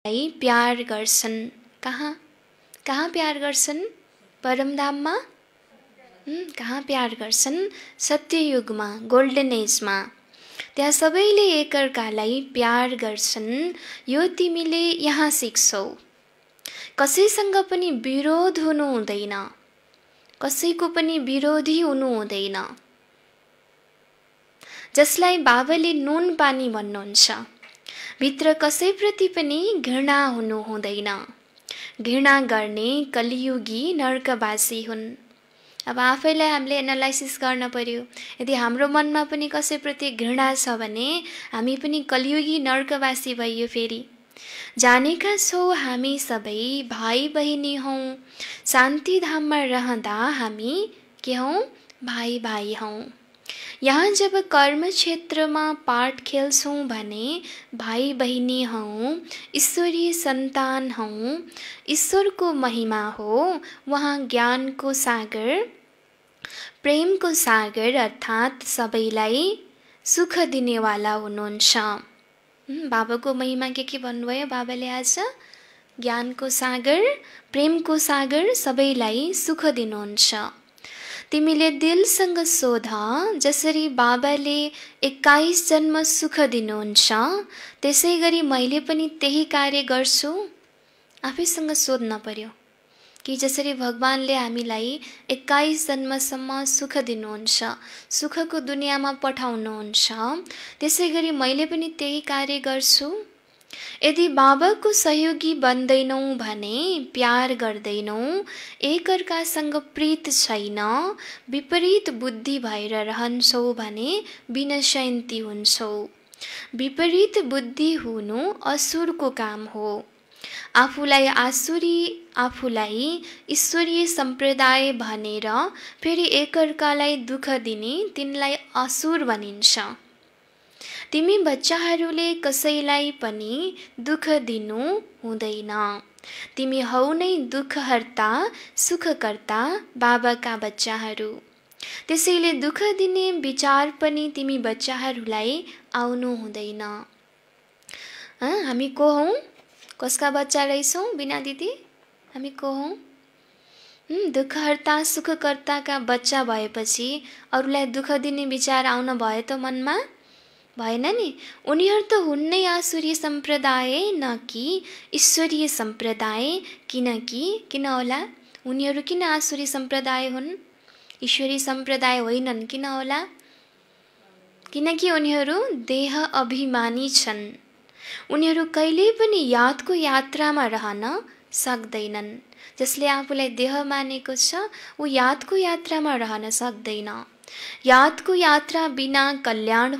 प्यार गर्छन्। कहाँ कहाँ प्यार गर्छन्? परमधाममा? कहाँ प्यार गर्छन्? सत्ययुगमा, गोल्डन एजमा। त्यहाँ सबैले एकअर्कालाई प्यार गर्छन्। यो तिमीले यहाँ सिक्छौ। कसैसँग पनि विरोध हुनु हुँदैन, कसैको पनि विरोधी हुनु हुँदैन। जसलाई बाबाले नुन पानी भन्नुहुन्छ, भित्र कसैप्रति पनि घृणा हुनु हुँदैन। घृणा गर्ने कलियुगी नरकवासी हुन्। अब आफैलाई हामीले एनालाइसिस गर्न पर्यो। यदि हाम्रो मनमा पनि कसैप्रति घृणा छ भने हामी पनि कलियुगी नरकवासी भइयो। फेरि जानेका छौँ हामी सबै भाइ बहिनी हौँ। शान्ति धाममा रहँदा हामी के हौँ? भाइ भाइ हौँ। यहाँ जब कर्म क्षेत्रमा पाठ खेल्छौँ भने भाइ बहिनी हौँ, ईश्वरीय सन्तान हौँ। ईश्वरको महिमा हो, वहाँ ज्ञानको सागर, प्रेमको सागर अर्थात् सबैलाई सुख दिनेवाला हुनुहुन्छ। बाबाको महिमा के भन्नुभयो बाबाले आज? ज्ञानको सागर, प्रेमको सागर, सबैलाई सुख दिनुहुन्छ। तिमीले दिलसँग सोध, जसरी बाबाले 21 जन्म सुख दिनुहुन्छ त्यसै गरी मैले पनि त्यही कार्य गर्छु। आफैसँग सोध्न पर्यो कि जसरी भगवानले हामीलाई 21 जन्मसम्म सुख दिनुहुन्छ, सुखको दुनियाँमा पठाउनुहुन्छ, त्यसै गरी मैले पनि त्यही कार्य गर्छु। यदि बाबाको सहयोगी बन्दैनौँ भने प्यार गर्दैनौँ, एकअर्कासँग प्रीत छैन, विपरीत बुद्धि भएर रहन्छौँ भने विनशयन्ती हुन्छौँ। विपरीत बुद्धि हुनु असुरको काम हो। आफूलाई आसुरी, आफूलाई ईश्वरीय सम्प्रदाय भनेर फेरि एकअर्कालाई दुःख दिने तिनलाई असुर भनिन्छ। तिमी बच्चाहरूले कसैलाई पनि दुःख दिनु हुँदैन। तिमी हौ नै दुःखहर्ता, सुखकर्ता, बाबाका बच्चाहरू। त्यसैले दुःख दिने विचार पनि तिमी बच्चाहरूलाई आउनु हुँदैन। हामी को हौँ? कसका बच्चा रहेछौँ बिना दिदी? हामी को हौँ? दुःखहर्ता सुखकर्ताका बच्चा भएपछि अरूलाई दुःख दिने विचार आउन भयो त मनमा? भएन नि। उनीहरू त हुन्नै आसुरी सम्प्रदाय, न कि ईश्वरीय सम्प्रदाय। किन होला? उनीहरू किन आसुरी सम्प्रदाय हुन्? ईश्वरीय सम्प्रदाय होइनन् किन होला? किनकि उनीहरू देह अभिमानी छन्। उनीहरू कहिल्यै पनि यादको यात्रामा रहन सक्दैनन्। जसले आफूलाई देह मानेको छ ऊ यादको यात्रामा रहन सक्दैन। यादको यात्रा बिना कल्याण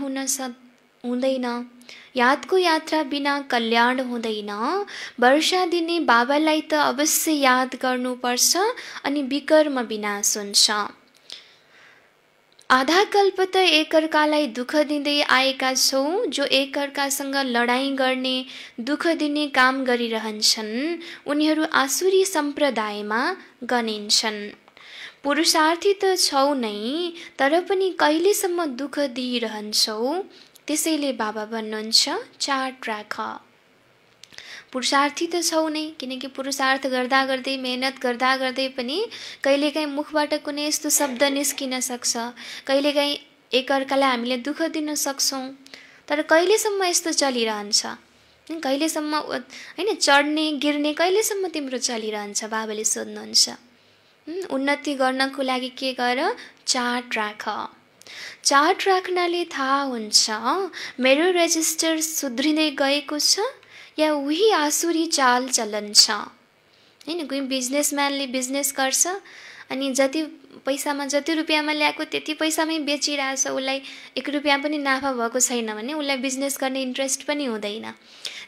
हुँदैन। यादको यात्रा बिना कल्याण हुँदैन। वर्षा दिने बाबालाई त अवश्य याद गर्नुपर्छ अनि विकर्म विनाश हुन्छ। आधा कल्प त एकअर्कालाई दुःख दिँदै आएका छौँ। जो एकअर्कासँग लडाईँ गर्ने, दुःख दिने काम गरिरहन्छन् उनीहरू आसुरी सम्प्रदायमा गनिन्छन्। पुरुषार्थी त छौ नै, तर पनि कहिलेसम्म दुःख दिइरहन्छौ। त्यसैले बाबा भन्नुहुन्छ चार्ट राख। पुरुषार्थी त छौ नै, किनकि पुरुषार्थ गर्दा गर्दै, मेहनत गर्दा गर्दै पनि कहिलेकाहीँ मुखबाट कुनै यस्तो शब्द निस्किन सक्छ। कहिलेकाहीँ एकअर्कालाई हामीले दुःख दिन सक्छौँ। तर कहिलेसम्म यस्तो चलिरहन्छ? कहिलेसम्म होइन चढ्ने गिर्ने कहिलेसम्म तिम्रो चलिरहन्छ? बाबाले सोध्नुहुन्छ। उन्नति गर्नको लागि के गर? चार्ट राख। चार्ट राख्नाले थाहा हुन्छ मेरो रेजिस्टर सुध्रिँदै गएको छ या उही आसुरी चाल चलन छ। होइन कोही बिजनेसम्यानले बिजनेस गर्छ अनि जति पैसामा, जति रुपियाँमा ल्याएको त्यति पैसामै बेचिरहेछ, उसलाई 1 रुपियाँ पनि नाफा भएको छैन भने उसलाई बिजनेस गर्ने इन्ट्रेस्ट पनि हुँदैन।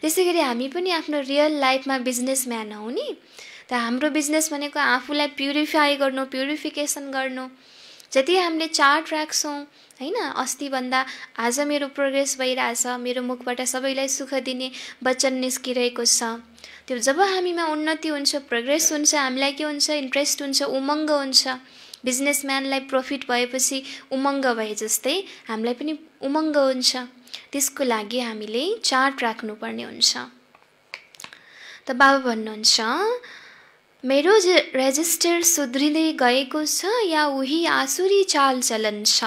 त्यसै गरी हामी पनि आफ्नो रियल लाइफमा बिजनेसम्यान हौँ नि। त हाम्रो बिजनेस भनेको आफूलाई प्युरिफाई गर्नु, प्युरिफिकेसन गर्नु। जति हामीले चार्ट राख्छौँ होइन, अस्तिभन्दा आज मेरो प्रोग्रेस भइरहेछ, मेरो मुखबाट सबैलाई सुख दिने वचन निस्किरहेको छ। त्यो जब हामीमा उन्नति हुन्छ, प्रोग्रेस हुन्छ, हामीलाई के हुन्छ? इन्ट्रेस्ट हुन्छ, उमङ्ग हुन्छ। बिजनेसम्यानलाई प्रफिट भएपछि उमङ्ग भए जस्तै हामीलाई पनि उमङ्ग हुन्छ। त्यसको लागि हामीले चार्ट राख्नुपर्ने हुन्छ। त बाबा भन्नुहुन्छ मेरो रेजिस्टर सुध्रिँदै गएको छ या उही आसुरी चालचलन छ।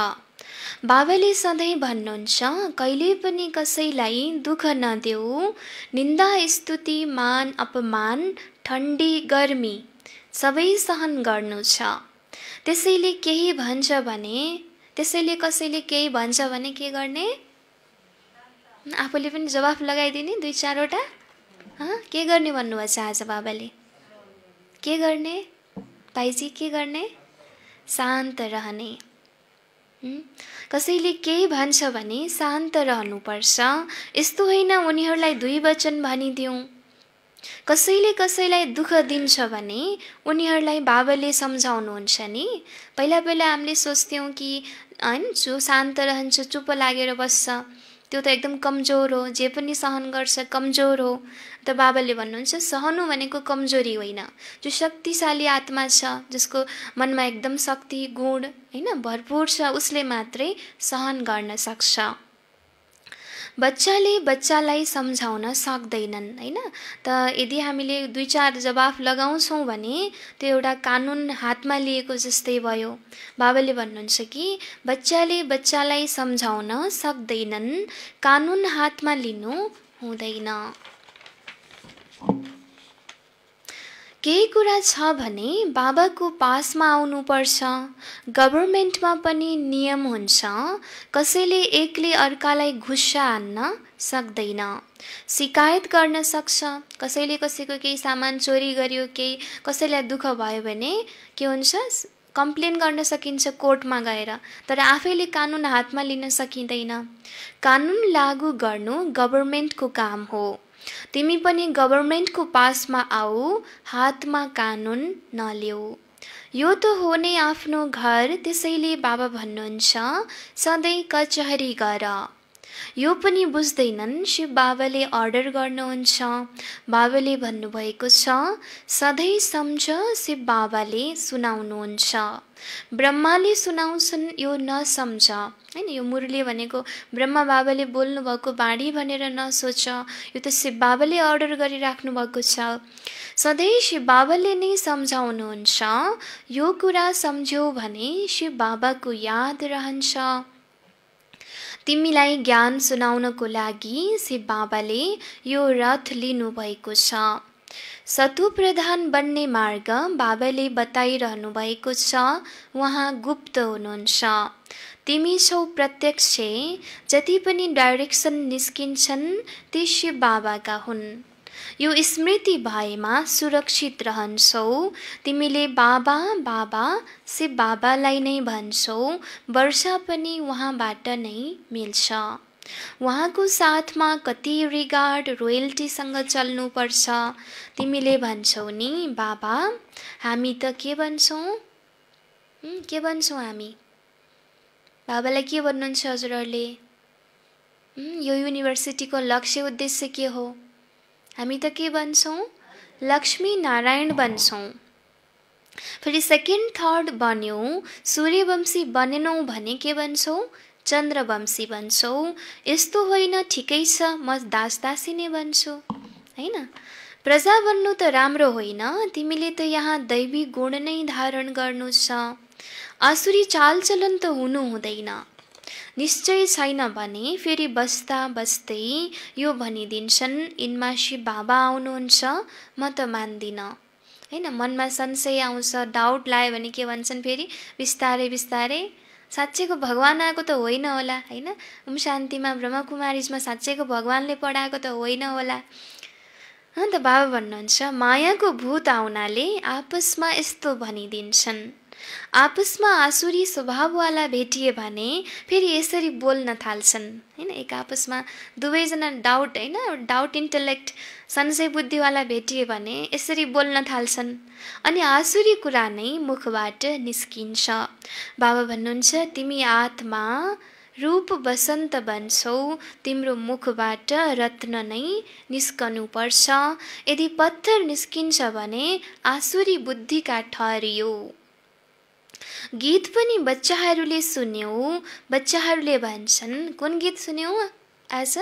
बाबाले सधैँ भन्नुहुन्छ कहिले पनि कसैलाई दुःख नदेऊ, निन्दा स्तुति मान अपमान ठण्डी गर्मी सबै सहन गर्नु छ। त्यसैले कसैले केही भन्छ भने के गर्ने? आफूले पनि जवाफ लगाइदिने 2-4 वटा। के गर्ने भन्नुभएको छ आज बाबाले? के गर्ने भाइजी? के गर्ने? शान्त रहने। कसैले केही भन्छ भने शान्त रहनुपर्छ। यस्तो होइन उनीहरूलाई 2 वचन भनिदिउँ। कसैले कसैलाई दुःख दिन्छ भने उनीहरूलाई बाबाले सम्झाउनुहुन्छ नि। पहिला हामीले सोच्थ्यौँ कि हैन जो शान्त रहन्छ, चुप लागेर बस्छ, त्यो त एकदम कमजोर हो, जे पनि सहन गर्छ कमजोर हो। त बाबाले भन्नुहुन्छ सहनु भनेको कमजोरी होइन। जो शक्तिशाली आत्मा छ, जसको मनमा एकदम शक्ति गुण हैन भरपूर छ, उसले मात्रै सहन गर्न सक्छ। बच्चाले बच्चालाई सम्झाउन सक्दैनन् हैन। त यदि हामीले 2-4 जवाफ लगाउँछौँ भने त्यो एउटा कानुन हातमा लिएको जस्तै भयो। बाबाले भन्नुहुन्छ कि बच्चाले बच्चालाई सम्झाउन सक्दैनन्, कानुन हातमा लिनु हुँदैन। केही कुरा छ भने बाबाको पासमा आउनुपर्छ। गभर्मेन्टमा पनि नियम हुन्छ, कसैले एकले अर्कालाई घुस्सा हान्न सक्दैन। शिकायत गर्न सक्छ, कसैले कसैको केही सामान चोरी गर्यो, केही कसैलाई दुःख भयो भने के हुन्छ? कम्प्लेन गर्न सकिन्छ कोर्टमा गएर। तर आफैले कानुन हातमा लिन सकिँदैन। कानुन लागू गर्नु गभर्मेन्टको काम हो। तिमी पनि गभर्मेन्टको पासमा आऊ, हातमा कानुन नल्याऊ। यो त हो नै आफ्नो घर। त्यसैले बाबा भन्नुहुन्छ सधैँ कचहरी गर। यो पनि बुझ्दैनन्, शिव बाबाले अर्डर गर्नुहुन्छ। बाबाले भन्नुभएको छ सधैँ सम्झ, शिव बाबाले सुनाउनुहुन्छ। ब्रह्माले सुनाउँछन्, यो नसम्झ हैन। यो मुरली भनेको ब्रह्मा बाबाले बोल्नु भएको बाणी भनेर नसोच, यो त शिव बाबाले अर्डर गरिराख्नु भएको छ। सधैँ शिव बाबाले नै सम्झाउनुहुन्छ। यो कुरा सम्झ्यौ भने शिव बाबाको याद रहन्छ। तिमीलाई ज्ञान सुनाउनको लागि शिव बाबाले यो रथ लिनु भएको छ। सतु प्रधान बन्ने मार्ग बाबाले बताइरहनु भएको छ। उहाँ गुप्त हुनुहुन्छ, तिमी छौ प्रत्यक्ष। जति पनि डाइरेक्सन निस्किन्छन् ती शिव बाबाका हुन्। यो स्मृति भएमा सुरक्षित रहन्छौ। तिमीले बाबा बाबा शिव बाबालाई नै भन्छौ। वर्षा पनि उहाँबाट नै मिल्छ। उहाँको साथमा कति रिगार्ड रोयल्टीसँग चल्नुपर्छ। तिमीले भन्छौ नि बाबा, हामी त के भन्छौँ? के भन्छौँ हामी? बाबालाई के भन्नुहुन्छ हजुरहरूले? यो युनिभर्सिटीको लक्ष्य उद्देश्य के हो? हामी त के भन्छौँ? लक्ष्मी नारायण भन्छौँ। फेरि सेकेन्ड थर्ड बन्यौँ, सूर्यवंशी बनेनौँ भने के भन्छौँ? चन्द्रवंशी भन्छौँ। यस्तो होइन, ठिकै छ, म दासी नै भन्छु हैन। प्रजा बन्नु त राम्रो होइन, तिमीले त यहाँ दैवी गुण नै धारण गर्नु छ। आसुरी चालचलन त हुनु हुँदैन। निश्चय छैन भने फेरि बस्दा बस्दै यो भनिदिन्छन् यिनमा शिव बाबा आउनुहुन्छ, म त मान्दिनँ हैन। मनमा संशय आउँछ, डाउट लाग्यो भने के भन्छन् फेरि बिस्तारै बिस्तारै, साँच्चैको भगवान आएको त होइन होला हैन। ओम शान्तिमा ब्रह्मकुमारीजमा साँच्चैको भगवानले पढाएको त होइन होला। अन्त बाबा भन्नुहुन्छ मायाको भूत आउनाले आपसमा यस्तो भनिदिन्छन्। आपसमा आसुरी स्वभाववाला भेटिए भने फेरि यसरी बोल्न थाल्छन् हैन। एक आपसमा दुवैजना डाउट हैन, डाउट इन्टेलेक्ट संशय बुद्धिवाला भेटिए भने यसरी बोल्न थाल्छन्। अनि आसुरी कुरा नै मुखबाट निस्किन्छ। बाबा भन्नुहुन्छ तिमी आत्मा रूप बसन्त बन्छौ, तिम्रो मुखबाट रत्न नै निस्कनु पर्छ। यदि पत्थर निस्किन्छ भने आसुरी बुद्धिका ठहरियो। गीत पनि बच्चाहरूले सुन्यौ। बच्चाहरूले भन्छन् कुन गीत सुन्यौ आज?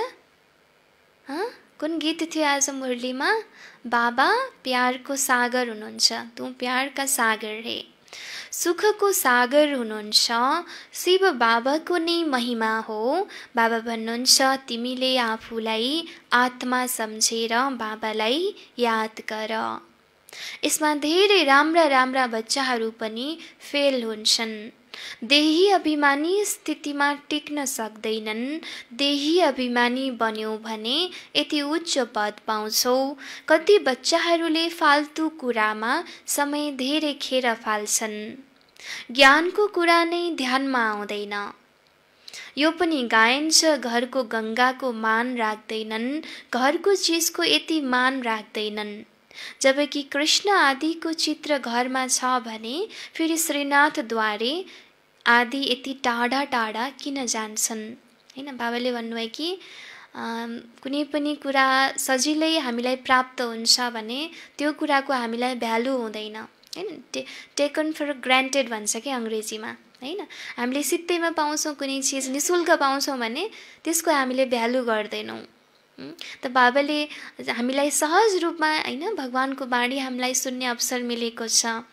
कुन गीत थियो आज मुरलीमा? बाबा प्यारको सागर हुनुहुन्छ, तँ प्यारका सागर हे। सुखको सागर हुनुहुन्छ, शिव बाबाको नै महिमा हो। बाबा भन्नुहुन्छ तिमीले आफूलाई आत्मा सम्झेर बाबालाई याद गर। यसमा धेरै राम्रा राम्रा बच्चाहरू पनि फेल हुन्छन्। देही अभिमानी स्थितिमा टिक्न सक्दैनन्। देही अभिमानी बन्यौ भने यति उच्च पद पाउँछौ। कति बच्चाहरूले फाल्तु कुरामा समय धेरै खेर फाल्छन्। ज्ञानको कुरा नै ध्यानमा आउँदैन। यो पनि गाइन्छ, घरको गङ्गाको मान राख्दैनन्, घरको चिजको यति मान राख्दैनन्। जबकि कृष्ण आदिको चित्र घरमा छ भने फेरि श्रीनाथद्वारे आदि यति टाढा टाढा किन जान्छन्? हैन, बाबाले भन्नुभयो कि कुनै पनि कुरा सजिलै हामीलाई प्राप्त हुन्छ भने त्यो कुराको हामीलाई भ्यालु हुँदैन। हैन, टेकन फर ग्रान्टेड भन्छ कि अङ्ग्रेजीमा। हैन, हामीले सित्तैमा पाउँछौँ कुनै चिज, निशुल्क पाउँछौँ भने त्यसको हामीले भ्यालु गर्दैनौँ। त बाबाले हामीलाई सहज रूपमा हैन भगवानको बाणी हामीलाई सुन्ने अवसर मिलेको छ,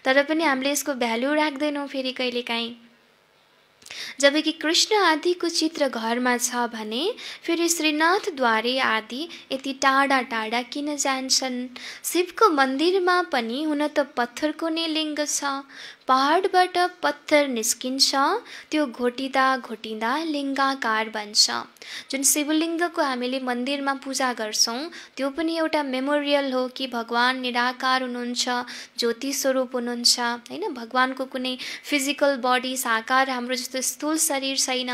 तर पनि हामीले यसको भ्यालु राख्दैनौँ फेरि कहिलेकाहीँ। जबकि कृष्ण आदिको चित्र घरमा छ भने फेरि श्रीनाथद्वारे आदि यति टाढा टाढा किन जान्छन्? शिवको मन्दिरमा पनि हुन त पत्थरको नै लिङ्ग छ। पहाडबाट पत्थर निस्किन्छ, त्यो घोटिँदा घोटिँदा लिङ्गाकार बन्छ। जुन शिवलिङ्गको हामीले मन्दिरमा पूजा गर्छौँ त्यो पनि एउटा मेमोरियल हो कि भगवान निराकार हुनुहुन्छ, ज्योति स्वरूप हुनुहुन्छ। हैन, भगवानको कुनै फिजिकल बडी साकार हाम्रो जस्तो स्थूल शरीर छैन।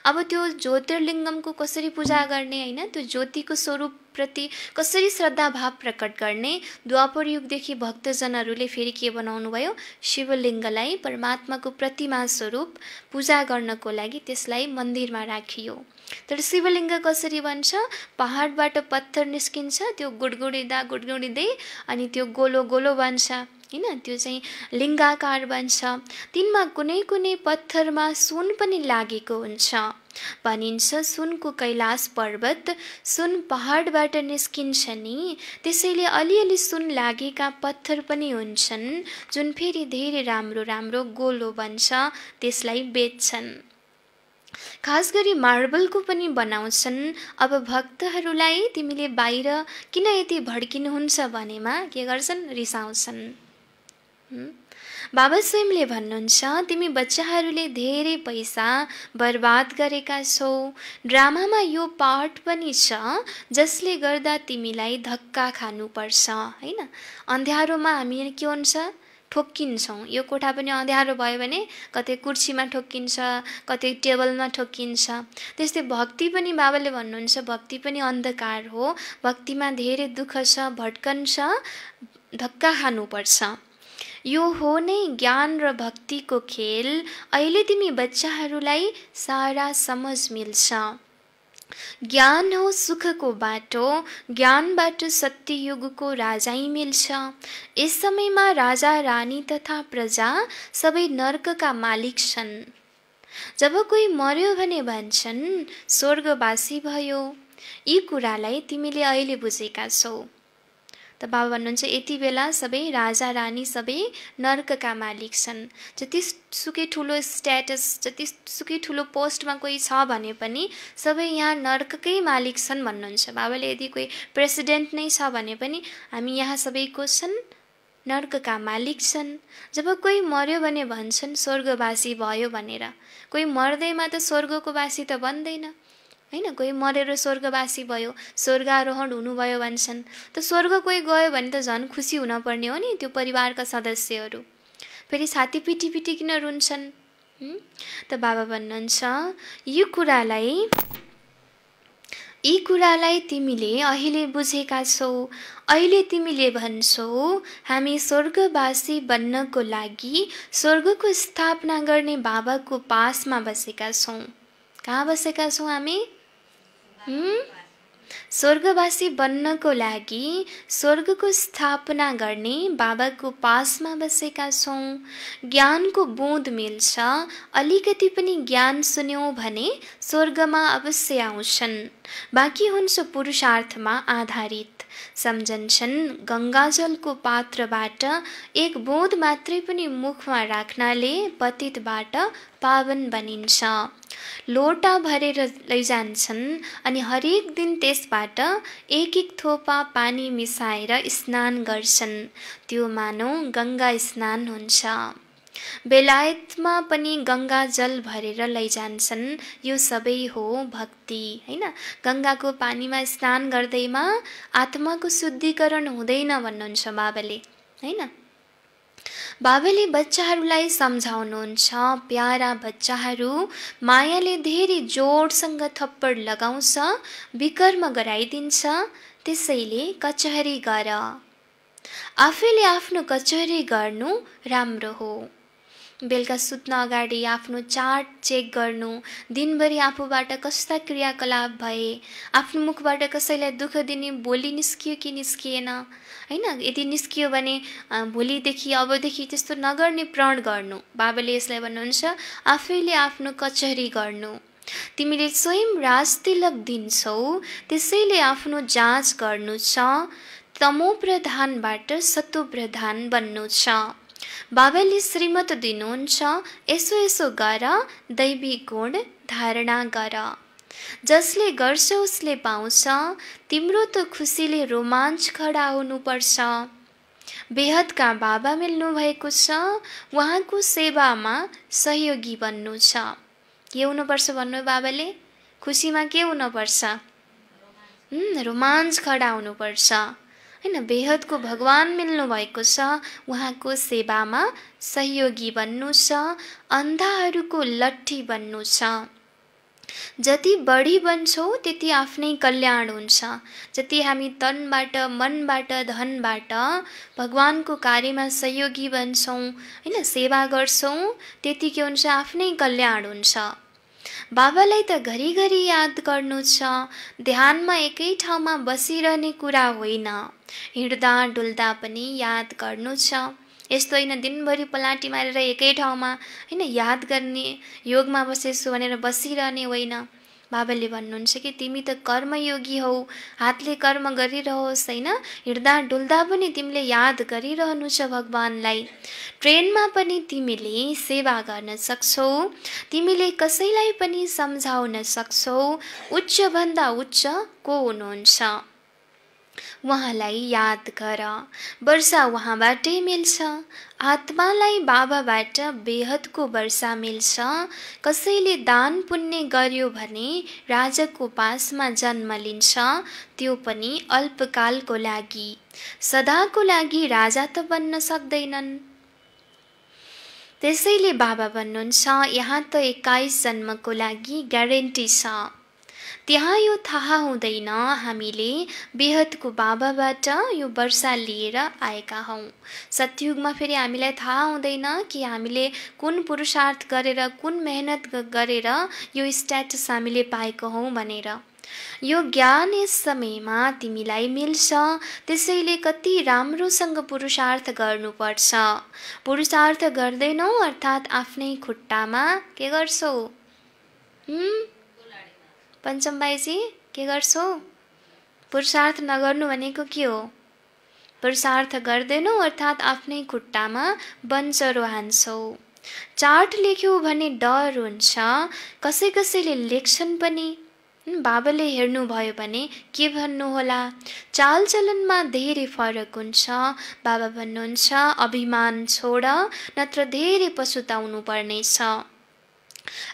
अब त्यो ज्योतिर्लिङ्गमको कसरी पूजा गर्ने, हैन, त्यो ज्योतिको स्वरूप प्रति कसरी श्रद्धा भाव प्रकट गर्ने? द्वापर युगदेखि भक्तजनहरूले फेरि के बनाउनु भयो? शिवलिङ्गलाई परमात्माको प्रतिमा स्वरूप पूजा गर्नको लागि त्यसलाई मन्दिरमा राखियो। तर शिवलिङ्ग कसरी बन्छ? पहाडबाट पत्थर निस्किन्छ, त्यो गुडगुडिँदा गुडगुडिँदै अनि त्यो गोलो गोलो बन्छ। हैन, त्यो चाहिँ लिङ्गाकार बन्छ। तिनमा कुनै कुनै पत्थरमा सुन पनि लागेको हुन्छ। भनिन्छ सुनको कैलाश पर्वत सुन पहाडबाट निस्किन्छ नि, त्यसैले अलिअलि सुन लागेका पत्थर पनि हुन्छन् जुन फेरि धेरै राम्रो राम्रो गोलो बन्छ, त्यसलाई बेच्छन्। खास गरी मार्बलको पनि बनाउँछन्। अब भक्तहरूलाई तिमीले बाहिर किन यति भड्किनुहुन्छ भनेमा के गर्छन्? रिसाउँछन्। बाबा स्वयंले भन्नुहुन्छ तिमी बच्चाहरूले धेरै पैसा बर्बाद गरेका छौ। ड्रामामा यो पार्ट पनि छ जसले गर्दा तिमीलाई धक्का खानुपर्छ। हैन, अँध्यारोमा हामी के हुन्छ? ठोक्किन्छौँ। यो कोठा पनि अँध्यारो भयो भने कतै कुर्सीमा ठोक्किन्छ, कतै टेबलमा ठोक्किन्छ। त्यस्तै भक्ति पनि बाबाले भन्नुहुन्छ भक्ति पनि अन्धकार हो। भक्तिमा धेरै दुःख छ, भट्कन छ, धक्का खानुपर्छ। यो हो नै ज्ञान र भक्तिको खेल। अहिले तिमी बच्चाहरूलाई सारा समझ मिल्छ। ज्ञान हो सुखको बाटो, ज्ञानबाट सत्ययुगको राजाई मिल्छ। यस समयमा राजा रानी तथा प्रजा सबै नर्कका मालिक छन्। जब कोही मर्यो भने भन्छन् स्वर्गवासी भयो। यी कुरालाई तिमीले अहिले बुझेका छौ। त बाबा भन्नुहुन्छ यति बेला सबै राजा रानी सबै नर्कका मालिक छन्। जतिसुकै ठुलो स्ट्याटस, जतिसुकै ठुलो पोस्टमा कोही छ भने पनि सबै यहाँ नर्ककै मालिक छन् भन्नुहुन्छ बाबाले। यदि कोही प्रेसिडेन्ट नै छ भने पनि हामी यहाँ सबैको छन् नर्कका मालिक छन्। जब कोही मर्यो भने भन्छन् स्वर्गवासी भयो भनेर। कोही मर्दैमा त स्वर्गको वासी त बन्दैन। हैन, कोही मरेर स्वर्गवासी भयो, स्वर्गारोहण हुनुभयो भन्छन्। त स्वर्ग कोही गयो भने त झन् खुसी हुन पर्ने हो नि त्यो परिवारका सदस्यहरू। फेरि छाती पिटी पिटी किन रुन्छन्? त बाबा भन्नुहुन्छ यी कुरालाई तिमीले अहिले बुझेका छौ। अहिले तिमीले भन्छौ हामी स्वर्गवासी बन्नको लागि स्वर्गको स्थापना गर्ने बाबाको पासमा बसेका छौँ। कहाँ बसेका छौँ हामी? स्वर्गवासी बन्नको लागि स्वर्गको स्थापना गर्ने बाबाको पासमा बसेका छौँ। ज्ञानको बोध मिल्छ, अलिकति पनि ज्ञान सुन्यौँ भने स्वर्गमा अवश्य आउँछन्। बाँकी हुन्छ पुरुषार्थमा आधारित। सम्झन्छन् गङ्गाजलको पात्रबाट एक बोध मात्रै पनि मुखमा राख्नाले पतितबाट पावन बनिन्छ। लोटा भरेर लैजान्छन् अनि हरेक दिन त्यसबाट एक एक थोपा पानी मिसाएर स्नान गर्छन्। त्यो मानौ गङ्गा स्नान हुन्छ। बेलायतमा पनि गङ्गा जल भरेर लैजान्छन्। यो सबै हो भक्ति, हैन? गङ्गाको पानीमा स्नान गर्दैमा आत्माको शुद्धिकरण हुँदैन भन्नुहुन्छ बाबाले, हैन? बाबाले बच्चाहरूलाई सम्झाउनुहुन्छ, प्यारा बच्चाहरू, मायाले धेरै जोडसँग थप्पड लगाउँछ, विकर्म गराइदिन्छ, त्यसैले कचहरी गर। आफैले आफ्नो कचहरी गर्नु राम्रो हो। बेलुका सुत्न अगाडि आफ्नो चार्ट चेक गर्नु, दिनभरि आफूबाट कस्ता क्रियाकलाप भए, आफ्नो मुखबाट कसैलाई दुःख दिने बोली निस्कियो कि निस्किएन, हैन? यदि निस्कियो भने भोलिदेखि अबदेखि त्यस्तो नगर्ने प्रण गर्नु। बाबाले यसलाई भन्नुहुन्छ आफैले आफ्नो कचहरी गर्नु। तिमीले स्वयं राजतिलक दिन्छौ, त्यसैले आफ्नो जाँच गर्नु छ। तमो प्रधानबाट सतो प्रधान बन्नु छ। बाबाले श्रीमत दिनुहुन्छ, यसो यसो गर, दैवी गुण धारणा गर। जसले गर्छ उसले पाउँछ। तिम्रो त खुसीले रोमाञ्च खडा हुनुपर्छ। बेहदका बाबा मिल्नु भएको छ, उहाँको सेवामा सहयोगी बन्नु छ। के हुनुपर्छ भन्नु बाबाले? खुसीमा के हुनुपर्छ? रोमाञ्च खडा हुनुपर्छ, हैन? बेहदको भगवान मिल्नु भएको छ, उहाँको सेवामा सहयोगी बन्नु छ, अन्धाहरूको लट्ठी बन्नु छ। जति बढी बन्छौ त्यति आफ्नै कल्याण हुन्छ। जति हामी तनबाट, मनबाट, धनबाट भगवानको कार्यमा सहयोगी बन्छौँ, हैन, सेवा गर्छौँ, त्यति के हुन्छ? आफ्नै कल्याण हुन्छ। बाबालाई त घरिघरि याद गर्नु छ। ध्यानमा एकै ठाउँमा बसिरहने कुरा होइन, हिँड्दा डुल्दा पनि याद गर्नु छ। यस्तो होइन दिनभरि पलाटी मारेर एकै ठाउँमा, हैन, याद गर्ने, योगमा बसेछु भनेर बसिरहने होइन। बाबाले भन्नुहुन्छ कि तिमी त कर्मयोगी हौ, हातले कर्म गरिरहोस्, हैन? हिँड्दा डुल्दा पनि तिमीले याद गरिरहनु छ भगवानलाई। ट्रेनमा पनि तिमीले सेवा गर्न सक्छौ, तिमीले कसैलाई पनि सम्झाउन सक्छौ। उच्चभन्दा उच्च को हुनुहुन्छ? उहाँलाई याद गर। वर्षा उहाँबाटै मिल्छ। आत्मालाई बाबाबाट बेहदको वर्षा मिल्छ। कसैले दान पुण्य गर्यो भने राजाको पासमा जन्म लिन्छ, त्यो पनि अल्पकालको लागि। सदाको लागि राजा त बन्न सक्दैनन्। त्यसैले बाबा भन्नुहुन्छ यहाँ त 21 जन्मको लागि ग्यारेन्टी छ। त्यहाँ यो थाहा हुँदैन हामीले बेहदको बाबाबाट यो वर्षा लिएर आएका हौँ। सतयुगमा फेरि हामीलाई थाहा हुँदैन कि हामीले कुन पुरुषार्थ गरेर, कुन मेहनत गरेर यो स्ट्याटस हामीले पाएको हौँ भनेर। यो ज्ञान यस समयमा तिमीलाई मिल्छ। त्यसैले कति राम्रोसँग पुरुषार्थ गर्नुपर्छ। पुरुषार्थ गर्दैनौ अर्थात् आफ्नै खुट्टामा के गर्छौ? पञ्चम भाइजी के गर्छौ? पुरुषार्थ नगर्नु भनेको के हो? पुरुषार्थ गर्दैनौ अर्थात् आफ्नै खुट्टामा बन्चरो हान्छौ। चार्ट लेख्यौ भने डर हुन्छ। कसै कसैले लेख्छन् पनि। बाबाले हेर्नुभयो भने के भन्नु होला? चालचलनमा धेरै फरक हुन्छ। बाबा भन्नुहुन्छ अभिमान छोड, नत्र धेरै पछुताउनु पर्नेछ।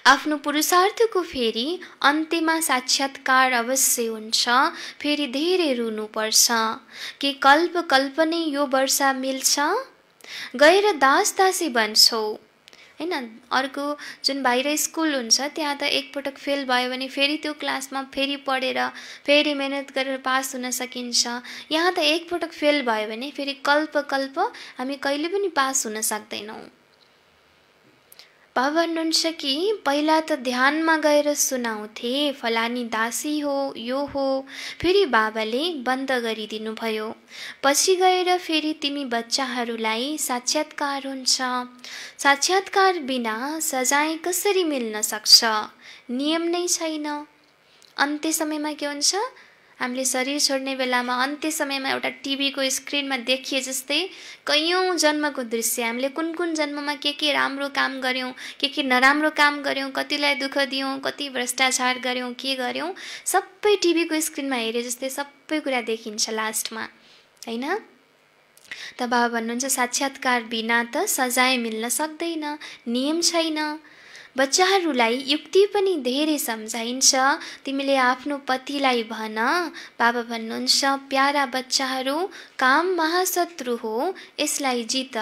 आफ्नो पुरुषार्थको फेरि अन्त्यमा साक्षात्कार अवश्य हुन्छ। फेरि धेरै रुनुपर्छ। के कल्प कल्पनै यो वर्षा मिल्छ? गएर दास दासी बन्छौ, हैन? अर्को जुन बाहिर स्कुल हुन्छ त्यहाँ त एकपटक फेल भयो भने फेरि त्यो क्लासमा फेरि पढेर फेरि मेहनत गरेर पास हुन सकिन्छ। यहाँ त एकपटक फेल भयो भने फेरि कल्प कल्प हामी कहिले पनि पास हुन सक्दैनौँ। बाबा भन्नुहुन्छ कि पहिला त ध्यानमा गएर सुनाउँथे, फलानी दासी हो, यो हो, फेरि बाबाले बन्द गरिदिनु भयो। पछि गएर फेरि तिमी बच्चाहरूलाई साक्षात्कार हुन्छ। साक्षात्कार बिना सजाय कसरी मिल्न सक्छ? नियम नै छैन। अन्त्य समयमा के हुन्छ? हामीले शरीर छोड्ने बेलामा अन्त्य समयमा एउटा टिभीको स्क्रिनमा देखिए जस्तै कैयौँ जन्मको दृश्य, हामीले कुन कुन जन्ममा के राम्रो काम गऱ्यौँ, के नराम्रो काम गऱ्यौँ, कतिलाई दुःख दियौँ, कति भ्रष्टाचार गऱ्यौँ, के गऱ्यौँ, सबै टिभीको स्क्रिनमा हेरे जस्तै सबै कुरा देखिन्छ लास्टमा, हैन? त बाबा भन्नुहुन्छ साक्षात्कार बिना त सजाय मिल्न सक्दैन, नियम छैन। बच्चाहरूलाई युक्ति पनि धेरै सम्झाइन्छ। तिमीले आफ्नो पतिलाई भन, बाबा भन्नुहुन्छ प्यारा बच्चाहरू, काम महाशत्रु हो, यसलाई जित।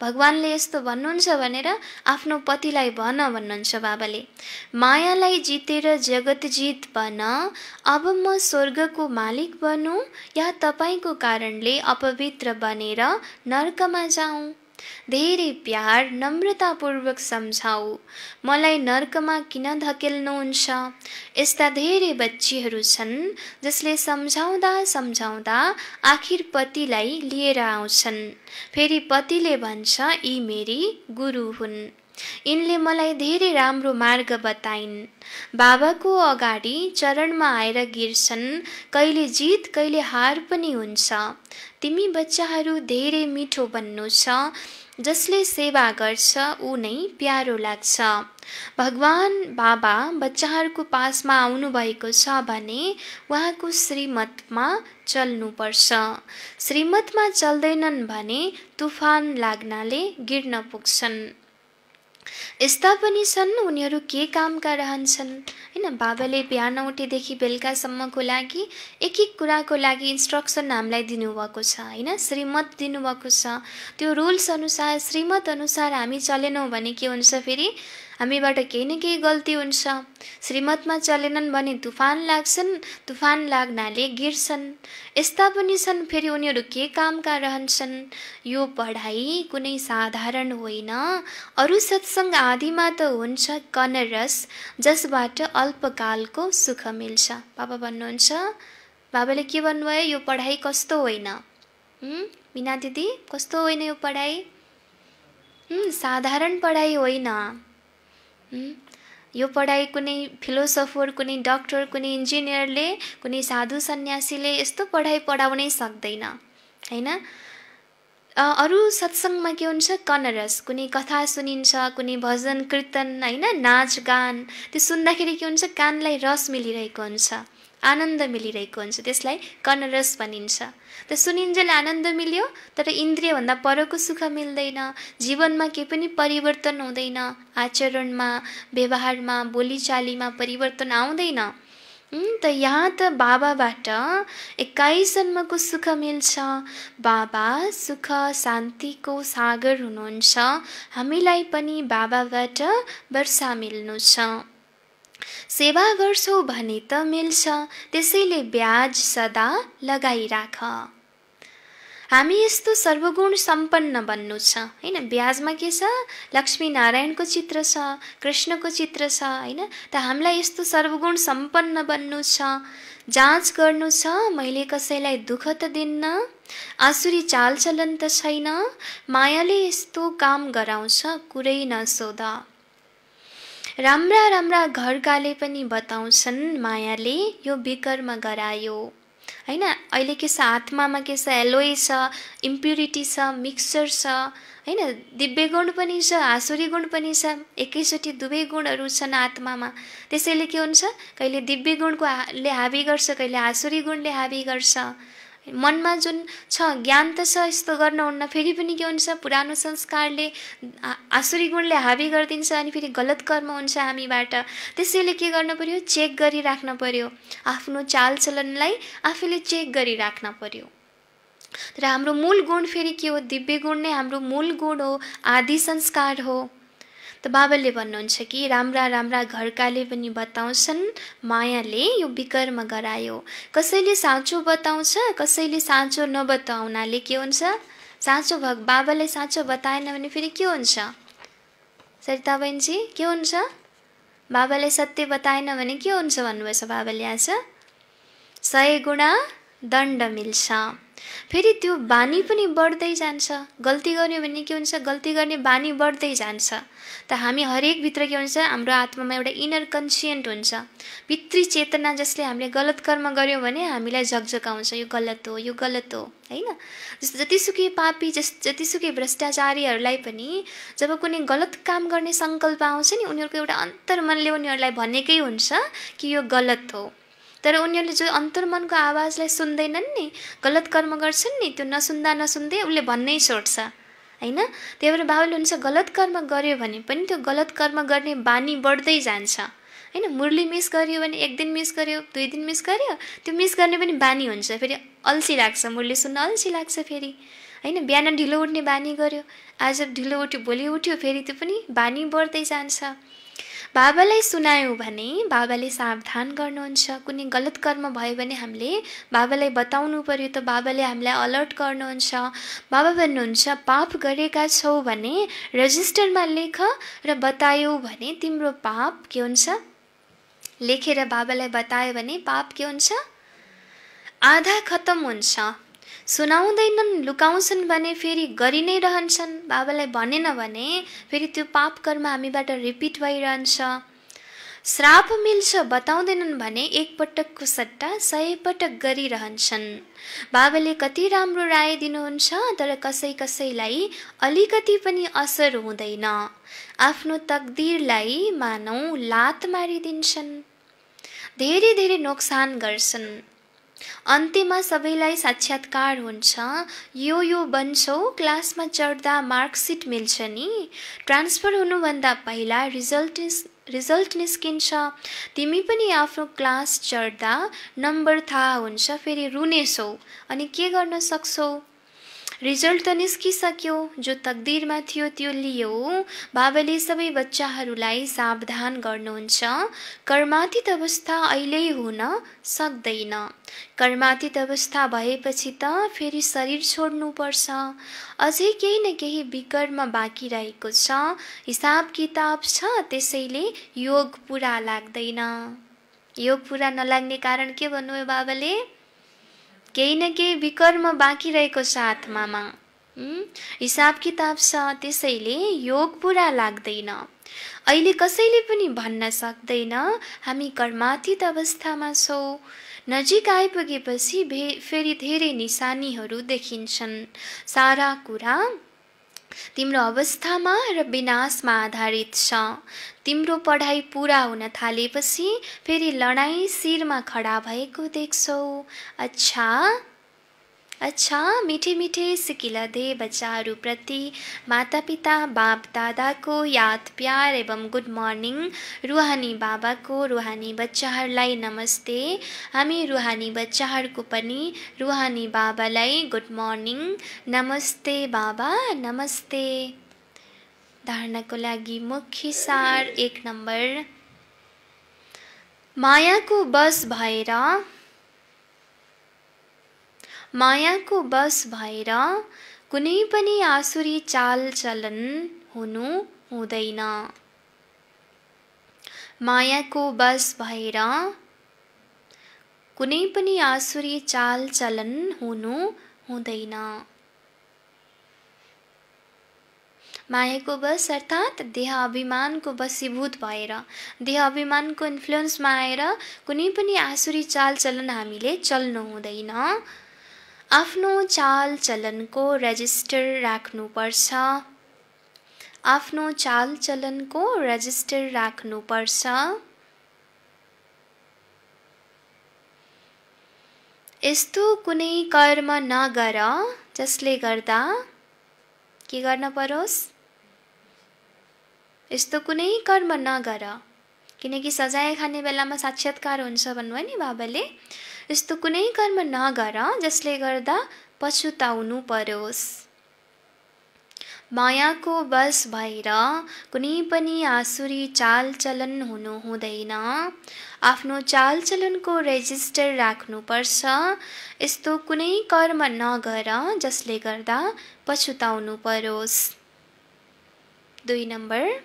भगवानले यस्तो भन्नुहुन्छ भनेर आफ्नो पतिलाई भन भन्नुहुन्छ बाबाले। मायालाई जितेर जगत जित बन। अब म स्वर्गको मालिक बनूँ या तपाईँको कारणले अपवित्र बनेर नर्कमा जाऊँ? धेरै प्यार नम्रतापूर्वक सम्झाऊ, मलाई नर्कमा किन धकेल्नुहुन्छ? यस्ता धेरै बच्चीहरू छन् जसले सम्झाउँदा सम्झाउँदा आखिर पतिलाई लिएर आउँछन्। फेरि पतिले भन्छ यी मेरी गुरु हुन्, यिनले मलाई धेरै राम्रो मार्ग बताइन्। बाबाको अगाडि चरणमा आएर गिर्छन्, कहिले जित कहिले हार पनि हुन्छ। तिमी बच्चाहरू धेरै मिठो बन्नु छ, जसले सेवा गर्छ ऊ नै प्यारो लाग्छ। भगवान बाबा बच्चाहरूको पासमा आउनुभएको छ भने उहाँको श्रीमतमा चल्नुपर्छ। श्रीमतमा चल्दैनन् भने तुफान लाग्नाले गिर्न पुग्छन्। यस्ता पनि छन् उनीहरू के कामका रहन्छन्, हैन? बाबाले बिहान उठेदेखि बेलुकासम्मको लागि एक एक कुराको लागि इन्स्ट्रक्सन हामीलाई दिनुभएको छ, हैन? श्रीमत दिनुभएको छ। त्यो रुल्स अनुसार श्रीमत अनुसार हामी चलेनौँ भने के हुन्छ? फेरि हामीबाट केही न केही गल्ती हुन्छ। श्रीमतमा चलेनन् भने तुफान लाग्छन्, तुफान लाग्नाले गिर्छन्। यस्ता पनि छन् फेरि उनीहरू के कामका रहन्छन्? यो पढाइ कुनै साधारण होइन। अरू सत्सङ्ग आदिमा त हुन्छ कनरस, जसबाट अल्पकालको सुख मिल्छ। बाबा भन्नुहुन्छ, बाबाले के भन्नुभयो? यो पढाइ कस्तो होइन? मीना दिदी, कस्तो होइन यो पढाइ? साधारण पढाइ होइन। यो पढाइ कुनै फिलोसोफर, कुनै डक्टर, कुनै इन्जिनियरले, कुनै साधु सन्यासीले यस्तो पढाइ पढाउनै सक्दैन, हैन? अरू सत्सङ्गमा के हुन्छ? कनरस, कुनै कथा सुनिन्छ, कुनै भजन कीर्तन, हैन? नाच गान, त्यो सुन्दाखेरि के हुन्छ? कानलाई रस मिलिरहेको हुन्छ, आनन्द मिलिरहेको हुन्छ, त्यसलाई कनरस भनिन्छ। त सुनिन्जेल आनन्द मिल्यो, तर इन्द्रियभन्दा परको सुख मिल्दैन। जीवनमा केही पनि परिवर्तन हुँदैन, आचरणमा, व्यवहारमा, बोलीचालीमा परिवर्तन आउँदैन। त यहाँ त बाबाबाट 21 जन्मको सुख मिल्छ। बाबा सुख शान्तिको सागर हुनुहुन्छ, हामीलाई पनि बाबाबाट वर्षा मिल्नु छ। सेवा गर्छौ भने त मिल्छ, त्यसैले ब्याज सदा लगाइराख। हामी यस्तो सर्वगुण सम्पन्न बन्नु छ, हैन? ब्याजमा के छ? लक्ष्मी नारायणको चित्र छ, कृष्णको चित्र छ, हैन? त हामीलाई यस्तो सर्वगुण सम्पन्न बन्नु छ। जाँच गर्नु छ, मैले कसैलाई दुःख त दिन्न, आसुरी चालचलन त छैन, मायाले यस्तो काम गराउँछ, कुरै नसोध। राम्रा राम्रा घरकाले पनि बताउँछन्, मायाले यो विकर्म गरायो, हैन? अहिले के छ? आत्मामा के छ? एलोय छ, इम्प्युरिटी छ, मिक्सचर छ, हैन? दिव्य गुण पनि छ, आसुरी गुण पनि छ, एकैचोटि दुवै गुणहरू छन् आत्मामा। त्यसैले के हुन्छ? कहिले दिव्य गुणले हाबी गर्छ, कहिले आसुरी गुणले हाबी गर्छ। मनमा जुन छ ज्ञान त छ यस्तो गर्न हुन्न, फेरि पनि के हुन्छ? पुरानो संस्कारले आसुरी गुणले हाबी गरिदिन्छ अनि फेरि गलत कर्म हुन्छ हामीबाट। त्यसैले के गर्न पर्यो? चेक गरिराख्न पर्यो, आफ्नो चालचलनलाई आफूले चेक गरिराख्न पर्यो। तर हाम्रो मूल गुण फेरि के हो? दिव्य गुण नै हाम्रो मूल गुण हो, आदि संस्कार हो। त बाबाले भन्नुहुन्छ कि राम्रा राम्रा घरकाले पनि बताउँछन्, मायाले यो विकर्म गरायो। कसैले साँचो बताउँछ, कसैले साँचो नबताउनाले के हुन्छ? साँचो बाबाले साँचो बताएन भने फेरि के हुन्छ? सरिता बहिनी के हुन्छ? बाबाले सत्य बताएन भने के हुन्छ भन्नुभएछ बाबाले आज? 100 गुणा दण्ड मिल्छ। फेरि त्यो बानी पनि बढ्दै जान्छ। गल्ती गर्यो भने के हुन्छ? गल्ती गर्ने बानी बढ्दै जान्छ। त हामी हरेक भित्र के हुन्छ? हाम्रो आत्मामा एउटा इनर कन्सियन्ट हुन्छ, भित्री चेतना, जसले हामीले गलत कर्म गर्यौँ भने हामीलाई झकझकाउँछ, यो गलत हो, यो गलत हो, हैन? जतिसुकै पापी, जतिसुकै भ्रष्टाचारीहरूलाई पनि जब कुनै गलत काम गर्ने सङ्कल्प आउँछ नि, उनीहरूको एउटा अन्तर्मनले उनीहरूलाई भनेकै हुन्छ कि यो गलत हो। तर उनीहरूले जो अन्तर्मनको आवाजलाई सुन्दैनन् नि, गलत कर्म गर्छन् नि, त्यो नसुन्दै उसले भन्नै छोड्छ, हैन? त्यही भएर बाबुले हुन्छ गलत कर्म गर्यो भने पनि त्यो गलत कर्म गर्ने बानी बढ्दै जान्छ, हैन? मुरली मिस गर्यो भने 1 दिन मिस गर्यो, 2 दिन मिस गर्यो, त्यो मिस गर्ने पनि बानी हुन्छ। फेरि अल्छी लाग्छ, मुरली सुन्न अल्छी लाग्छ फेरि, हैन? बिहान ढिलो उठ्ने बानी गर्यो, आज ढिलो उठ्यो, भोलि उठ्यो, फेरि त्यो पनि बानी बढ्दै जान्छ। बाबालाई सुनायौँ भने बाबाले सावधान गर्नुहुन्छ। कुनै गलत कर्म भयो भने हामीले बाबालाई बताउनु पर्यो, त बाबाले हामीलाई अलर्ट गर्नुहुन्छ। बाबा भन्नुहुन्छ पाप गरेका छौ भने रजिस्टरमा लेख र बतायौ भने तिम्रो पाप के हुन्छ? लेखेर बाबालाई बतायो भने पाप के हुन्छ? आधा खत्तम हुन्छ। सुनाउँदैनन्, लुकाउँछन् भने फेरि गरि नै रहन्छन्। बाबालाई भनेन भने फेरि त्यो पाप कर्म हामीबाट रिपिट भइरहन्छ। श्राप मिल्छ बताउँदैनन् भने 1 पटकको सट्टा 100 पटक गरिरहन्छन्। बाबाले कति राम्रो राय दिनुहुन्छ, तर कसैलाई अलिकति पनि असर हुँदैन। आफ्नो तकदिरलाई मानौ लात मारिदिन्छन्, धेरै नोक्सान गर्छन्। अन्त्यमा सबैलाई साक्षात्कार हुन्छ, यो बन्छौ, क्लासमा चढ्दा मार्कसिट मिल्छ नि, ट्रान्सफर हुनुभन्दा पहिला रिजल्ट निस्किन्छ, तिमी पनि आफ्नो क्लास चढ्दा नम्बर थाहा हुन्छ, फेरि रुनेछौ अनि के गर्न सक्छौ? रिजल्ट त निस्किसक्यो, जो तकदिरमा थियो त्यो लियो। बाबाले सबै बच्चाहरूलाई सावधान गर्नुहुन्छ, कर्मातीत अवस्था अहिले हुन सक्दैन। कर्मातीत अवस्था भएपछि त फेरि शरीर छोड्नुपर्छ। अझै केही न केही विकर्म बाँकी रहेको छ, हिसाब किताब छ, त्यसैले योग पुरा लाग्दैन। योग पुरा नलाग्ने कारण के भन्नुभयो बाबाले? केही न केही विकर्म बाँकी रहेको छ आत्मामा, हिसाब किताब छ, त्यसैले योग पुरा लाग्दैन। अहिले कसैले पनि भन्न सक्दैन हामी कर्मातीत अवस्थामा छौँ। नजिक आइपुगेपछि फेरि धेरै निशानीहरू देखिन्छन्। सारा कुरा तिम्रो अवस्थामा र विनाशमा आधारित छ। तिम्रो पढाइ पूरा हुन थालेपछि फेरि लडाईँ शिरमा खडा भएको देख्छौ। अच्छा मिठे सिकिला दे बच्चाहरूप्रति मातापिता बाप दादाको याद प्यार एवं गुड मर्निङ। रुहानी बाबाको रुहानी बच्चाहरूलाई नमस्ते। हामी रुहानी बच्चाहरूको पनि रुहानी बाबालाई गुड मर्निङ, नमस्ते बाबा, नमस्ते। धारणाको लागि मुख्य सार 1 नम्बर, मायाको बस भएर कुनै पनि आसुरी चाल चलन हुनु हुँदैन। मायाको बस भएर कुनै पनि आसुरी चाल चलन हुनु हुँदैन। मायाको बस अर्थात् देह अभिमानको बसीभूत भएर, देह अभिमानको इन्फ्लुएन्समा आएर कुनै पनि आसुरी चाल चलन हामीले चल्नु हुँदैन। आफ्नो चाल चलनको रेजिस्टर राख्नुपर्छ। आफ्नो चाल चलनको रेजिस्टर राख्नुपर्छ। यस्तो कुनै कर्म नगर जसले गर्दा के गर्न परोस्? यस्तो कुनै कर्म नगर, किनकि सजाय खाने बेलामा साक्षात्कार हुन्छ भन्नुभयो नि बाबाले। यस्तो कुनै कर्म नगर जसले गर्दा पछुताउनु परोस्। मायाको बस भएर कुनै पनि आसुरी चाल चलन हुनु हुँदैन। आफ्नो चाल चलनको रेजिस्टर राख्नुपर्छ। यस्तो कुनै कर्म नगर जसले गर्दा पछुताउनु परोस्। 2 नम्बर,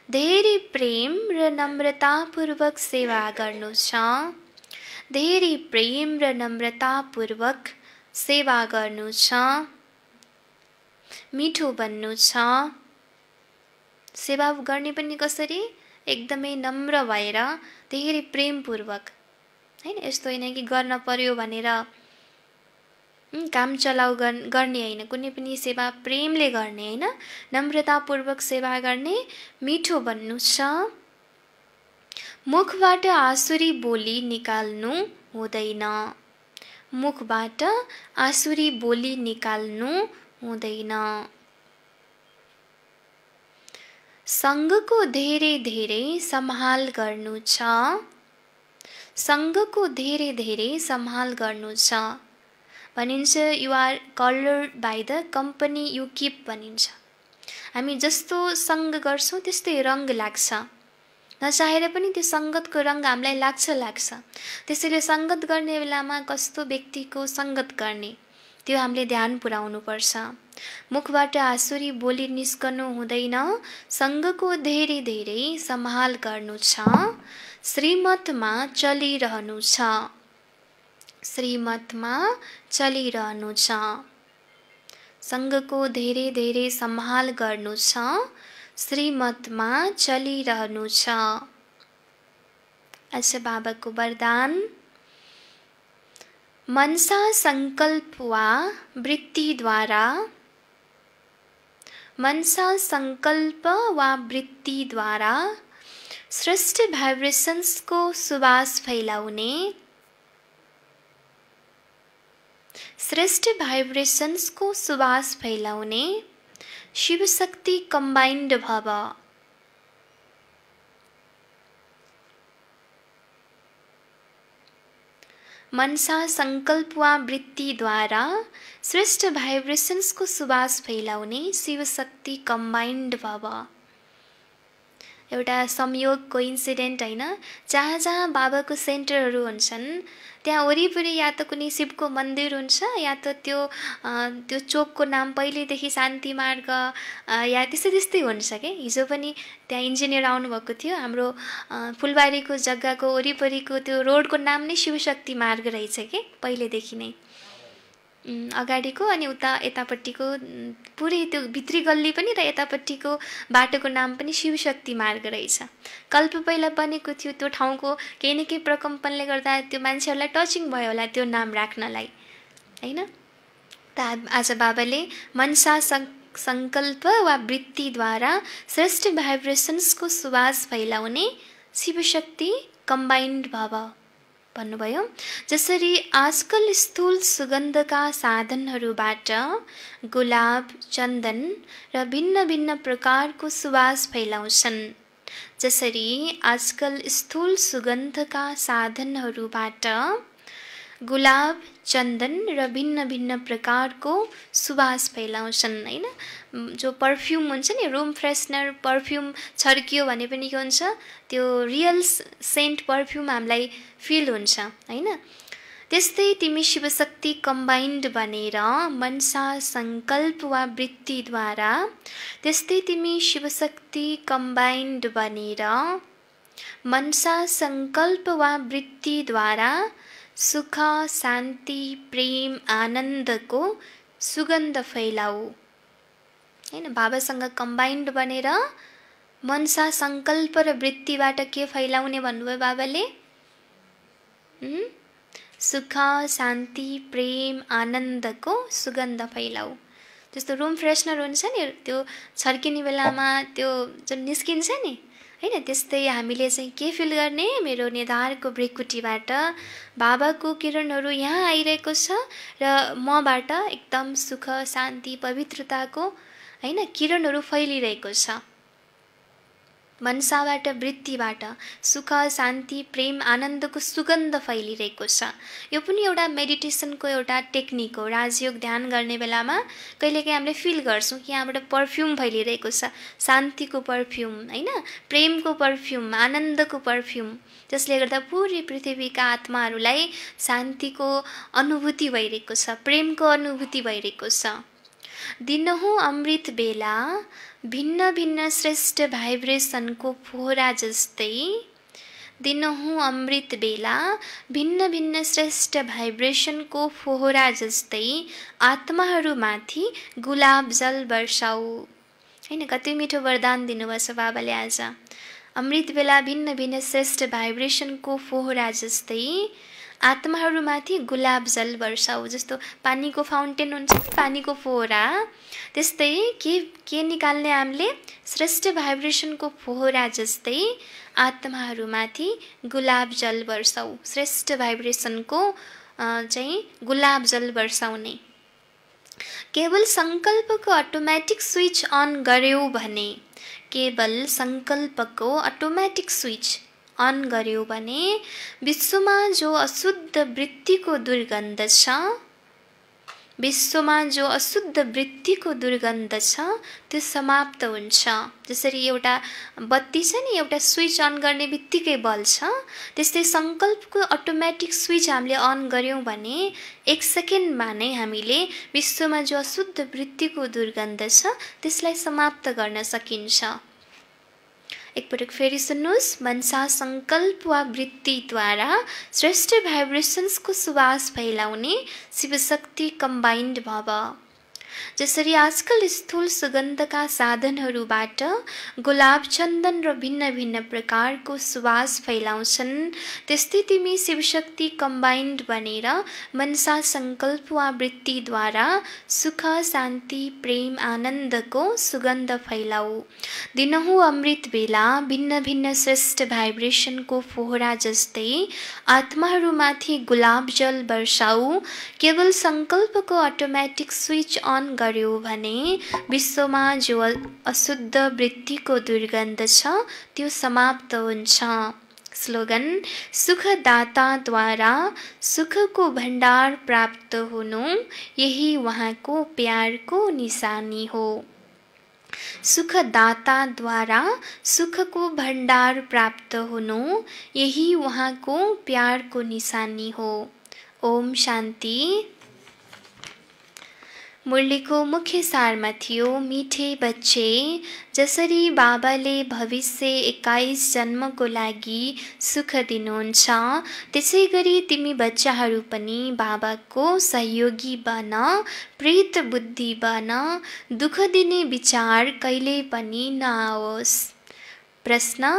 धेरै प्रेम र नम्रतापूर्वक सेवा गर्नु छ। धेरै प्रेम र नम्रतापूर्वक सेवा गर्नु छ। मिठो बन्नु छ। सेवा गर्ने पनि कसरी? एकदमै नम्र भएर, धेरै प्रेमपूर्वक, हैन? यस्तो होइन कि गर्न पर्यो भनेर काम चलाउ गर्ने होइन। कुनै पनि सेवा प्रेमले गर्ने, हैन? नम्रतापूर्वक सेवा गर्ने, मिठो बन्नु छ। मुखबाट आसुरी बोली निकाल्नु हुँदैन। मुखबाट आसुरी बोली निकाल्नु हुँदैन। सँगको धेरै धेरै सम्हाल गर्नु छ। सँगको धेरै धेरै सम्हाल गर्नु छ। भनिन्छ you are coloured by the company you keep भनिन्छ। हामी जस्तो सङ्ग गर्छौँ त्यस्तै रङ्ग लाग्छ। नचाहेर पनि त्यो सङ्गतको रङ्ग हामीलाई लाग्छ। त्यसैले सङ्गत गर्ने बेलामा कस्तो व्यक्तिको सङ्गत गर्ने त्यो हामीले ध्यान पुर्याउनु पर्छ। मुखबाट आसुरी बोली निस्कनु हुँदैन। सँगको धेरै धेरै सम्हाल गर्नु छ। श्रीमतमा चलिरहनु छ। श्रीमतमा चलिरहनु छ। सँगको धेरै धेरै सम्हाल गर्नु छ। श्रीमतमा चलिरहनु छ। अच्छा, बाबाको वरदान। मनसा संकल्प वा वृत्तिद्वारा, मनसा संकल्प वा वृत्तिद्वारा श्रेष्ठ भाइब्रेसन्सको सुवास फैलाउने, श्रेष्ठ भाइब्रेसन्सको सुवास फैलाउने शिवशक्ति कम्बाइन्ड भव। मनसा संकल्प वा वृत्तिद्वारा श्रेष्ठ भाइब्रेसन्सको सुवास फैलाउने शिवशक्ति कम्बाइन्ड भव। एउटा संयोगको इन्सिडेन्ट होइन। जहाँ जहाँ बाबाको सेन्टरहरू हुन्छन् त्यहाँ वरिपरि या त कुनै शिवको मन्दिर हुन्छ या त त्यो चोकको नाम पहिलेदेखि शान्ति मार्ग या त्यस्तै हुन्छ के। हिजो पनि त्यहाँ इन्जिनियर आउनुभएको थियो। हाम्रो फुलबारीको जग्गाको वरिपरिको त्यो रोडको नाम नै शिवशक्ति मार्ग रहेछ के पहिलेदेखि नै। अगाडिको अनि उता यतापट्टिको पुरै त्यो भित्री गल्ली पनि र यतापट्टिको बाटोको नाम पनि शिवशक्ति मार्ग रहेछ। कल्प पहिला बनेको थियो। त्यो ठाउँको केही न केही प्रकम्पनले गर्दा त्यो मान्छेहरूलाई टचिङ भयो होला त्यो नाम राख्नलाई, हैन? त आज बाबाले मनसा संकल्प वा वृत्तिद्वारा श्रेष्ठ भाइब्रेसन्सको सुवास फैलाउने शिवशक्ति कम्बाइन्ड भव भन्नुभयो। जसरी आजकल स्थूल सुगन्धका साधनहरूबाट गुलाब, चन्दन र भिन्न भिन्न प्रकारको सुवास फैलाउँछन्, जसरी आजकल स्थूल सुगन्धका साधनहरूबाट गुलाब, चन्दन र भिन्न भिन्न प्रकारको सुवास फैलाउँछन्, हैन? जो पर्फ्युम हुन्छ नि, रुम फ्रेसनर पर्फ्युम छर्कियो भने पनि के हुन्छ, त्यो रियल सेन्ट पर्फ्युम हामीलाई फिल हुन्छ, हैन? त्यस्तै तिमी शिवशक्ति कम्बाइन्ड बनेर मनसा संकल्प वा वृत्तिद्वारा, त्यस्तै तिमी शिवशक्ति कम्बाइन्ड बनेर मनसा संकल्प वा वृत्तिद्वारा सुख, शान्ति, प्रेम, आनन्दको सुगन्ध फैलाऊ, हैन? बाबासँग कम्बाइन्ड बनेर मनसा संकल्प र वृत्तिबाट के फैलाउने भन्नुभयो बाबाले? सुख, शान्ति, प्रेम, आनन्दको सुगन्ध फैलाऊ। जस्तो रुम फ्रेसनर हुन्छ नि, त्यो छर्किने बेलामा त्यो जुन निस्किन्छ नि, हैन? त्यस्तै हामीले चाहिँ के फिल गर्ने? मेरो निधारको भ्रिकुटीबाट बाबाको किरणहरू यहाँ आइरहेको छ र मबाट एकदम सुख, शान्ति, पवित्रताको, हैन, किरणहरू फैलिरहेको छ। मनसाबाट, वृत्तिबाट सुख, शान्ति, प्रेम, आनन्दको सुगन्ध फैलिरहेको छ। यो पनि एउटा मेडिटेसनको एउटा टेक्निक हो। राजयोग ध्यान गर्ने बेलामा कहिलेकाहीँ हामीले फिल गर्छौँ कि यहाँबाट पर्फ्युम फैलिरहेको छ, शान्तिको पर्फ्युम, हैन? प्रेमको पर्फ्युम, आनन्दको पर्फ्युम, जसले गर्दा पुरै पृथ्वीका आत्माहरूलाई शान्तिको अनुभूति भइरहेको छ, प्रेमको अनुभूति भइरहेको छ। दिनहुँ अमृत बेला भिन्न भिन्न श्रेष्ठ भाइब्रेसनको फोहरा जस्तै, दिनहुँ अमृत बेला भिन्न भिन्न श्रेष्ठ भाइब्रेसनको फोहरा जस्तै आत्माहरूमाथि गुलाब जल वर्षाऊ। हैन, कति मिठो वरदान दिनुभएको छ बाबाले आज। अमृत बेला भिन्न भिन्न श्रेष्ठ भाइब्रेसनको फोहरा जस्तै आत्माहरूमाथि गुलाब जल वर्षाऊ। जस्तो पानीको फाउन्टेन हुन्छ नि, पानीको फोहरा, त्यस्तै के निकाल्ने हामीले? श्रेष्ठ भाइब्रेसनको फोहरा जस्तै आत्माहरूमाथि गुलाब जल वर्षाऊ। श्रेष्ठ भाइब्रेसनको चाहिँ गुलाब जल वर्षाउने। केवल सङ्कल्पको अटोमेटिक स्विच अन गर्यौ भने, केवल सङ्कल्पको अटोमेटिक स्विच अन गर्यो भने विश्वमा जो अशुद्ध वृत्तिको दुर्गन्ध छ, विश्वमा जो अशुद्ध वृत्तिको दुर्गन्ध छ त्यो समाप्त हुन्छ। जसरी एउटा बत्ती छ नि, एउटा स्विच अन गर्ने बित्तिकै बल्छ, त्यस्तै सङ्कल्पको अटोमेटिक स्विच हामीले अन गर्यौँ भने 1 सेकेन्डमा नै हामीले विश्वमा जो अशुद्ध वृत्तिको दुर्गन्ध छ त्यसलाई समाप्त गर्न सकिन्छ। एकपटक फेरि सुन्नुहोस्। मनसा सङ्कल्प वा वृत्तिद्वारा श्रेष्ठ भाइब्रेसन्सको सुवास फैलाउने शिवशक्ति कम्बाइन्ड भव। जसरी आजकल स्थूल सुगन्धका साधनहरूबाट गुलाब, चन्दन र भिन्न भिन्न प्रकारको सुवास फैलाउँछन्, त्यस्तै तिमी शिवशक्ति कम्बाइन्ड बनेर मनसा सङ्कल्प वा वृत्तिद्वारा सुख, शान्ति, प्रेम, आनन्दको सुगन्ध फैलाऊ। दिनहुँ अमृत बेला भिन्न भिन्न श्रेष्ठ भाइब्रेसनको फोहरा जस्तै आत्माहरूमाथि गुलाब जल वर्षाऊ। केवल सङ्कल्पको अटोमेटिक स्विच अन गर्यो भने विश्वमा जो अशुद्ध वृत्तिको दुर्गन्ध छ त्यो समाप्त हुन्छ। स्लोगन: सुखदाताद्वारा सुखको भण्डार प्राप्त हुनु यही उहाँको प्यारको निशानी हो। सुखदाताद्वारा सुखको भण्डार प्राप्त हुनु यही उहाँको प्यारको निशानी हो। ओम शान्ति। मुरलीको मुख्य सारमा थियो, मिठे बच्चे, जसरी बाबाले भविष्य 21 जन्मको लागि सुख दिनुहुन्छ त्यसै गरी तिमी बच्चाहरू पनि बाबाको सहयोगी बन, प्रेत बुद्धि बन, दुःख दिने विचार कहिल्यै पनि नआओस्। प्रश्न: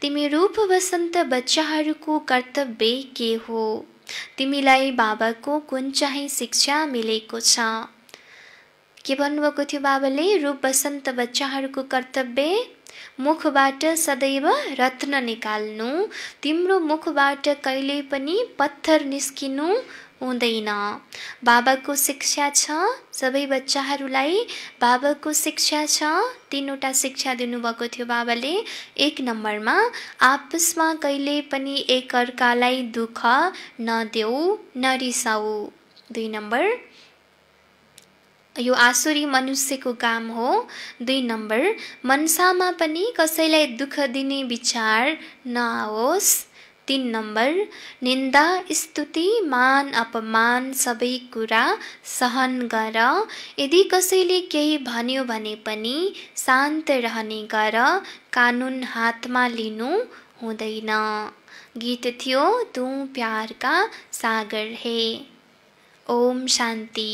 तिमी रूप वसन्त बच्चाहरूको कर्तव्य के हो? तिमीलाई बाबाको कुन चाहिँ शिक्षा मिलेको छ? के भन्नुभएको थियो बाबाले? रूप वसन्त बच्चाहरूको कर्तव्य मुखबाट सदैव रत्न निकाल्नु, तिम्रो मुखबाट कहिल्यै पनि पत्थर निस्किनु हुँदैन। बाबाको शिक्षा छ सबै बच्चाहरूलाई, बाबाको शिक्षा छ। 3वटा शिक्षा दिनुभएको थियो बाबाले। 1 नम्बरमा आपसमा कहिल्यै पनि एकअर्कालाई दुःख नदेऊ, नरिसाऊ। 2 नम्बर, यो आसुरी मनुष्यको काम हो। 2 नम्बर, मनसामा पनि कसैलाई दुःख दिने विचार नआओस्। 3 नम्बर, निन्दा, स्तुति, मान, अपमान सबै कुरा सहन गर। यदि कसैले केही भन्यो भने पनि शान्त रहने गर, कानुन हातमा लिनु हुँदैन। गीत थियो तू प्यार का सागर है। ओम शान्ति।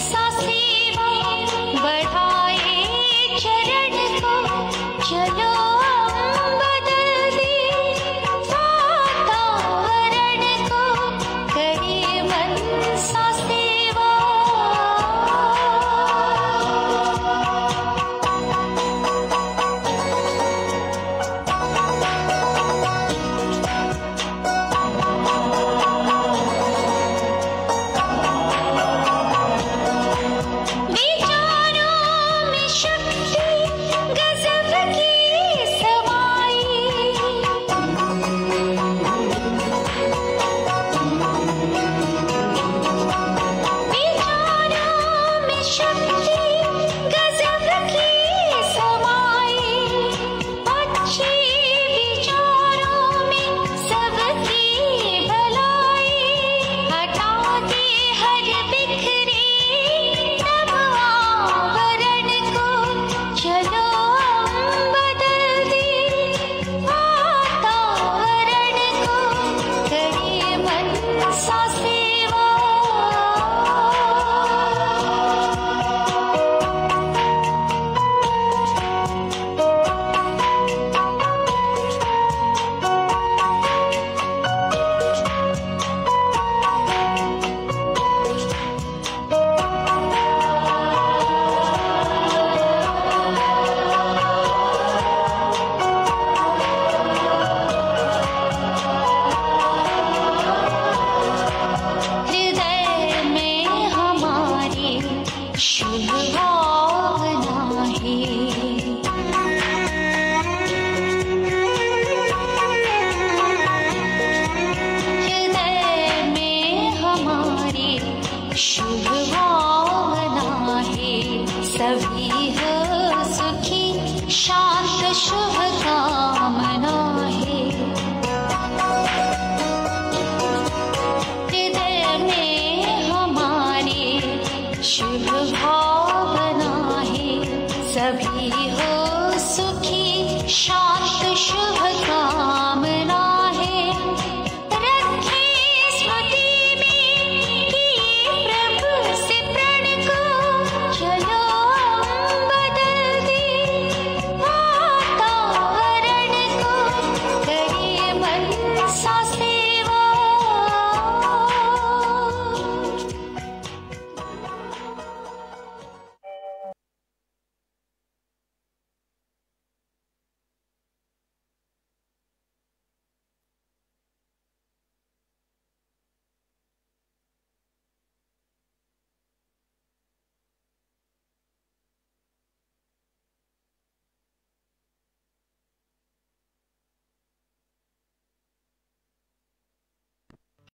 सा शुभ भावना है सभी